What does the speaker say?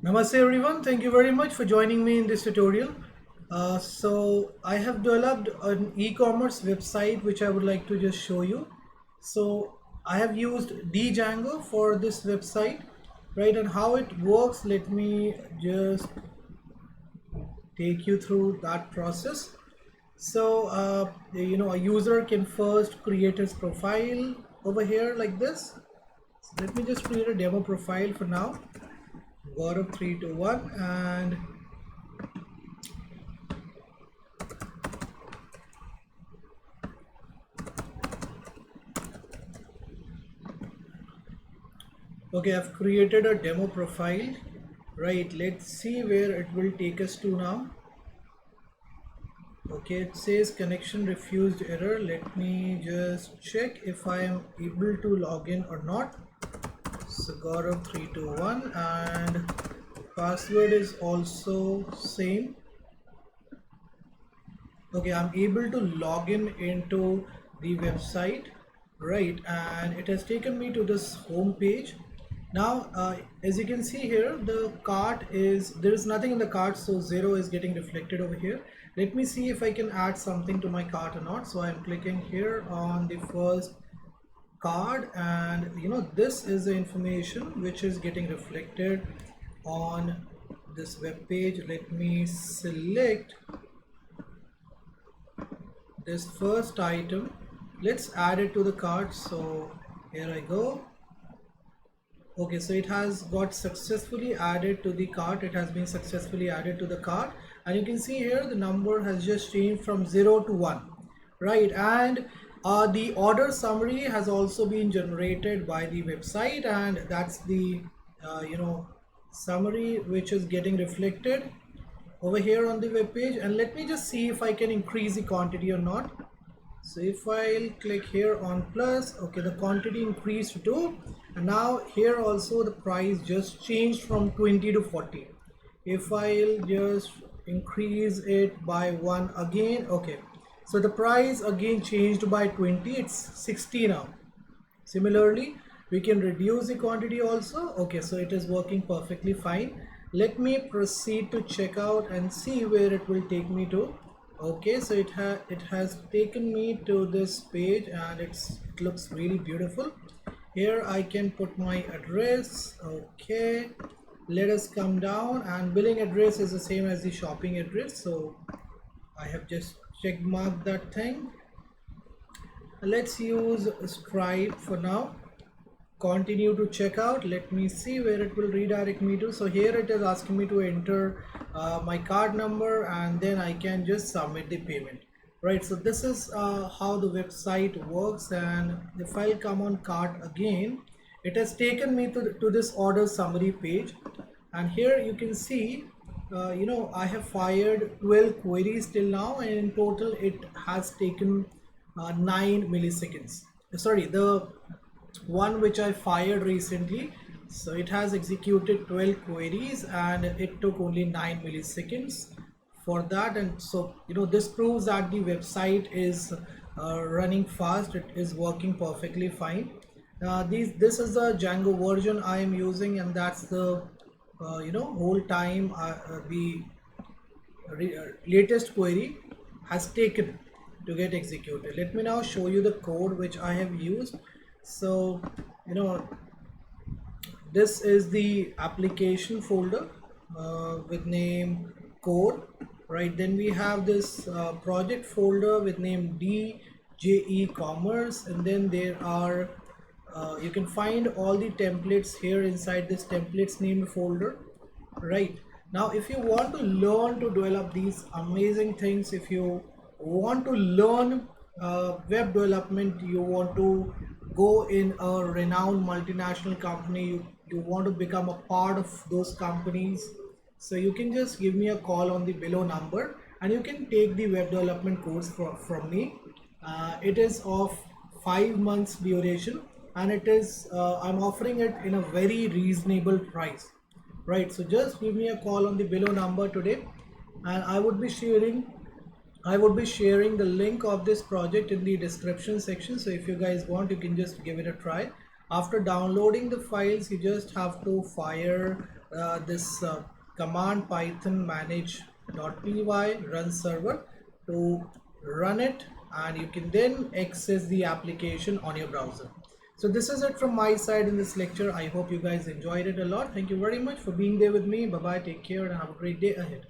Namaste everyone, thank you very much for joining me in this tutorial. So I have developed an e-commerce website which I would like to just show you. So I have used Django for this website, right? And how it works, let me just take you through that process. So a user can first create his profile over here like this. So let me just create a demo profile for now. Gaurav 321 and okay, I've created a demo profile, right? Let's see where it will take us to now. Okay, it says connection refused error. Let me just check if I am able to log in or not. So Gaurav 321 and password is also same. Okay, I'm able to log in into the website, right? And it has taken me to this home page. Now as you can see here, the cart is, there is nothing in the cart, so zero is getting reflected over here. Let me see if I can add something to my cart or not. So I'm clicking here on the first card, and this is the information which is getting reflected on this web page. Let me select this first item. Let's add it to the cart. So here I go. Okay, so it has got successfully added to the cart. It has been successfully added to the cart, and you can see here the number has just changed from 0 to 1, right? And the order summary has also been generated by the website, and that's the summary which is getting reflected over here on the web page. And let me just see if I can increase the quantity or not. So if I'll click here on plus, okay, the quantity increased to 2, and now here also the price just changed from 20 to 40. If I'll just increase it by 1 again, okay, so the price again changed by 20, it's 60 now. Similarly, we can reduce the quantity also. Okay, so it is working perfectly fine. Let me proceed to checkout and see where it will take me to. Okay, so it has taken me to this page, and it looks really beautiful. Here I can put my address. Okay, let us come down, and billing address is the same as the shopping address, so I have just check marked that thing. Let's use Stripe for now. Continue to checkout. Let me see where it will redirect me to. So here it is asking me to enter my card number, and then I can just submit the payment, right? So this is how the website works. And if I'll come on cart again, it has taken me to this order summary page, and here you can see I have fired 12 queries till now, and in total it has taken 9 milliseconds. Sorry, the one which I fired recently, so it has executed 12 queries and it took only 9 milliseconds for that. And so this proves that the website is running fast. It is working perfectly fine. This is the Django version I am using, and that's the whole time the latest query has taken to get executed. Let me now show you the code which I have used. So this is the application folder with name code, right? Then we have this project folder with name Django Ecommerce, and then there are you can find all the templates here inside this templates named folder, right? Now if you want to learn to develop these amazing things, if you want to learn web development, you want to go in a renowned multinational company, you want to become a part of those companies, so you can just give me a call on the below number, and you can take the web development course from me. It is of 5 months duration, and it is I'm offering it in a very reasonable price, right? So just give me a call on the below number today, and I would be sharing the link of this project in the description section. So if you guys want, you can just give it a try. After downloading the files, you just have to fire this command python manage.py run server to run it, and you can then access the application on your browser. So this is it from my side in this lecture. I hope you guys enjoyed it a lot. Thank you very much for being there with me. Bye bye, take care, and have a great day ahead.